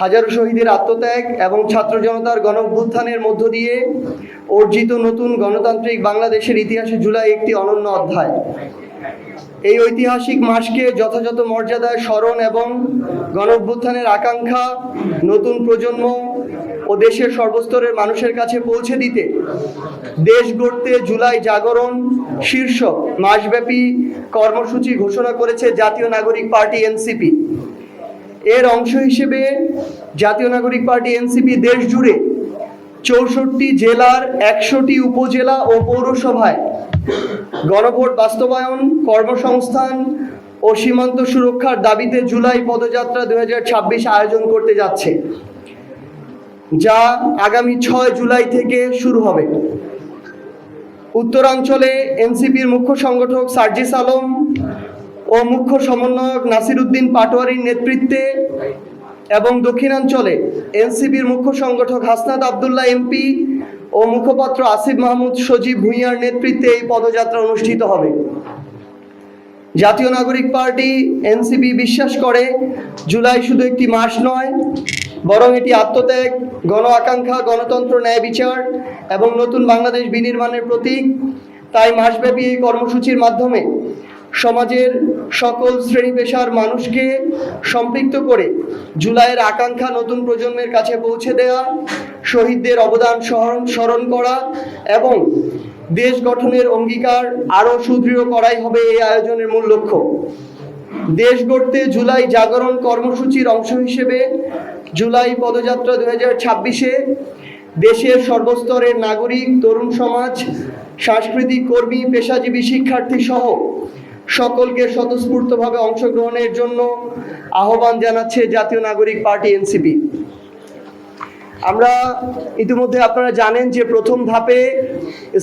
হাজারো শহীদের আত্মত্যাগ এবং ছাত্র জনতার গণঅভ্যুত্থানের মধ্য দিয়ে অর্জিত নতুন গণতান্ত্রিক বাংলাদেশের ইতিহাসে জুলাই একটি অনন্য অধ্যায়। এই ঐতিহাসিক মাসকে যথাযথ মর্যাদায় স্মরণ এবং গণঅভ্যুত্থানের আকাঙ্ক্ষা নতুন প্রজন্ম ও দেশের সর্বস্তরের মানুষের কাছে পৌঁছে দিতে দেশ গড়তে জুলাই জাগরণ শীর্ষক মাসব্যাপী কর্মসূচি ঘোষণা করেছে জাতীয় নাগরিক পার্টি এনসিপি। এর অংশ হিসেবে জাতীয় নাগরিক পার্টি এনসিপি দেশ জুড়ে ৬৪ জেলার ১০০টি উপজেলা ও পৌরসভায় গণভোট বাস্তবায়ন, কর্মসংস্থান ও সীমান্ত সুরক্ষার দাবিতে জুলাই পদযাত্রা ২০২৬ আয়োজন করতে যাচ্ছে, যা আগামী ৬ জুলাই থেকে শুরু হবে। উত্তরাঞ্চলে এনসিপির মুখ্য সংগঠক সার্জিস আলম ও মুখ্য সমন্বয়ক নাসির উদ্দিন পাটোয়ারির নেতৃত্বে এবং দক্ষিণাঞ্চলে এনসিপির মুখ্য সংগঠক হাসনাত আবদুল্লাহ এমপি ও মুখপাত্র আসিফ মাহমুদ সজীব ভূঁইয়ার নেতৃত্বে এই পদযাত্রা অনুষ্ঠিত হবে। জাতীয় নাগরিক পার্টি এনসিপি বিশ্বাস করে জুলাই শুধু একটি মাস নয়, বরং এটি আত্মত্যাগ, গণ আকাঙ্ক্ষা, গণতন্ত্র, ন্যায় বিচার এবং নতুন বাংলাদেশ বিনির্মাণের প্রতীক। তাই মাসব্যাপী এই কর্মসূচির মাধ্যমে সমাজের সকল শ্রেণী পেশার মানুষকে সম্পৃক্ত করে জুলাইয়ের আকাঙ্ক্ষা নতুন প্রজন্মের কাছে পৌঁছে দেওয়া, শহীদদের অবদান স্মরণ করা এবং দেশ গঠনের অঙ্গীকার আরও সুদৃঢ় করাই হবে এই আয়োজনের মূল লক্ষ্য। দেশ গড়তে জুলাই জাগরণ কর্মসূচির অংশ হিসেবে জুলাই পদযাত্রা ২০২৬-এ দেশের সর্বস্তরের নাগরিক, তরুণ সমাজ, সাংস্কৃতিক কর্মী, পেশাজীবী, শিক্ষার্থী সহ সকলকে স্বতঃস্ফূর্তভাবে অংশগ্রহণের জন্য আহ্বান জানাচ্ছে জাতীয় নাগরিক পার্টি এনসিপি। আমরা ইতিমধ্যে আপনারা জানেন যে প্রথম ধাপে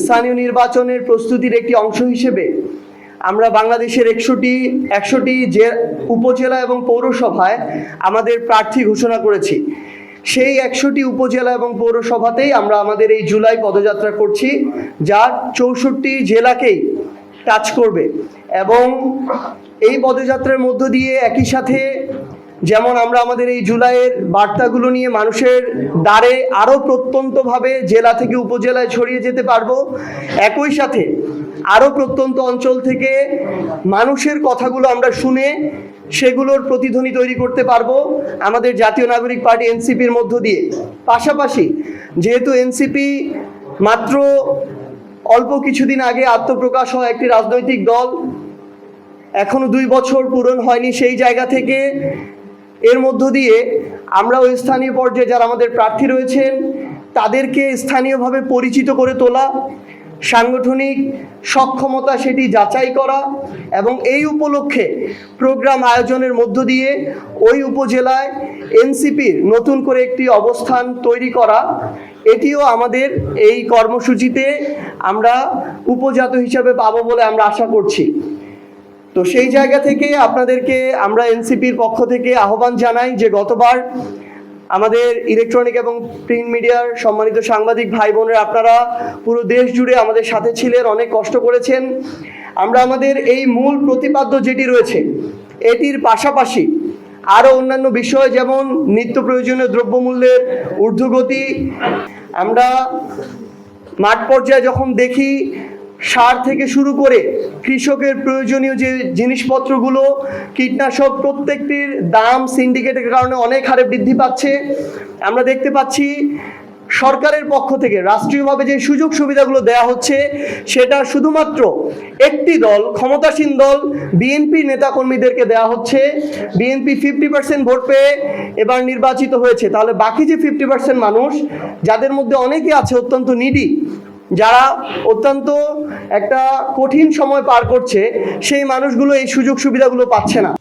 স্থানীয় নির্বাচনের প্রস্তুতির একটি অংশ হিসেবে আমরা বাংলাদেশের ১০০টি যে উপজেলা এবং পৌরসভায় আমাদের প্রার্থী ঘোষণা করেছি। সেই ১০০টি উপজেলা এবং পৌরসভাতেই আমরা আমাদের এই জুলাই পদযাত্রা করছি, যা ৬৪ জেলাকেই টাচ করবে। এবং এই পদযাত্রার মধ্য দিয়ে একই সাথে যেমন আমরা আমাদের এই জুলাইয়ের বার্তাগুলো নিয়ে মানুষের দ্বারে আরও প্রত্যন্তভাবে জেলা থেকে উপজেলায় ছড়িয়ে যেতে পারবো, একই সাথে আরও প্রত্যন্ত অঞ্চল থেকে মানুষের কথাগুলো আমরা শুনে সেগুলোর প্রতিধ্বনি তৈরি করতে পারবো আমাদের জাতীয় নাগরিক পার্টি এনসিপির মধ্য দিয়ে। পাশাপাশি যেহেতু এনসিপি মাত্র অল্প কিছুদিন আগে আত্মপ্রকাশ হয় একটি রাজনৈতিক দল, এখনো ২ বছর পূরণ হয়নি, সেই জায়গা থেকে এর মধ্য দিয়ে আমরা ওই স্থানীয় পর্যায়ে যারা আমাদের প্রার্থী রয়েছেন তাদেরকে স্থানীয়ভাবে পরিচিত করে তোলা, সাংগঠনিক সক্ষমতা সেটি যাচাই করা এবং এই উপলক্ষে প্রোগ্রাম আয়োজনের মধ্য দিয়ে ওই উপজেলায় এনসিপির নতুন করে একটি অবস্থান তৈরি করা, এটিও আমাদের এই কর্মসূচিতে আমরা উপজাত হিসাবে পাবো বলে আমরা আশা করছি। তো সেই জায়গা থেকে আপনাদেরকে আমরা এনসিপির পক্ষ থেকে আহ্বান জানাই যে গতবার আমাদের ইলেকট্রনিক এবং প্রিন্ট মিডিয়ার সম্মানিত সাংবাদিক ভাই বোনেরা আপনারা পুরো দেশ জুড়ে আমাদের সাথে ছিলেন, অনেক কষ্ট করেছেন। আমরা আমাদের এই মূল প্রতিপাদ্য যেটি রয়েছে এটির পাশাপাশি আরও অন্যান্য বিষয় যেমন নিত্য প্রয়োজনীয় দ্রব্যমূল্যের ঊর্ধ্বগতি, আমরা মাঠ পর্যায়ে যখন দেখি সার থেকে শুরু করে কৃষকের প্রয়োজনীয় যে জিনিসপত্রগুলো, কীটনাশক, প্রত্যেকটির দাম সিন্ডিকেটের কারণে অনেক হারে বৃদ্ধি পাচ্ছে। আমরা দেখতে পাচ্ছি সরকারের পক্ষ থেকে রাষ্ট্রীয়ভাবে যে সুযোগ সুবিধাগুলো দেওয়া হচ্ছে সেটা শুধুমাত্র একটি দল, ক্ষমতাসীন দল বিএনপি নেতাকর্মীদেরকে দেওয়া হচ্ছে। বিএনপি 50% ভোট পেয়ে এবার নির্বাচিত হয়েছে, তাহলে বাকি যে 50% মানুষ যাদের মধ্যে অনেকে আছে অত্যন্ত নিডি, যারা অত্যন্ত একটা কঠিন সময় পার করছে, সেই মানুষগুলো এই সুযোগ সুবিধাগুলো পাচ্ছে না।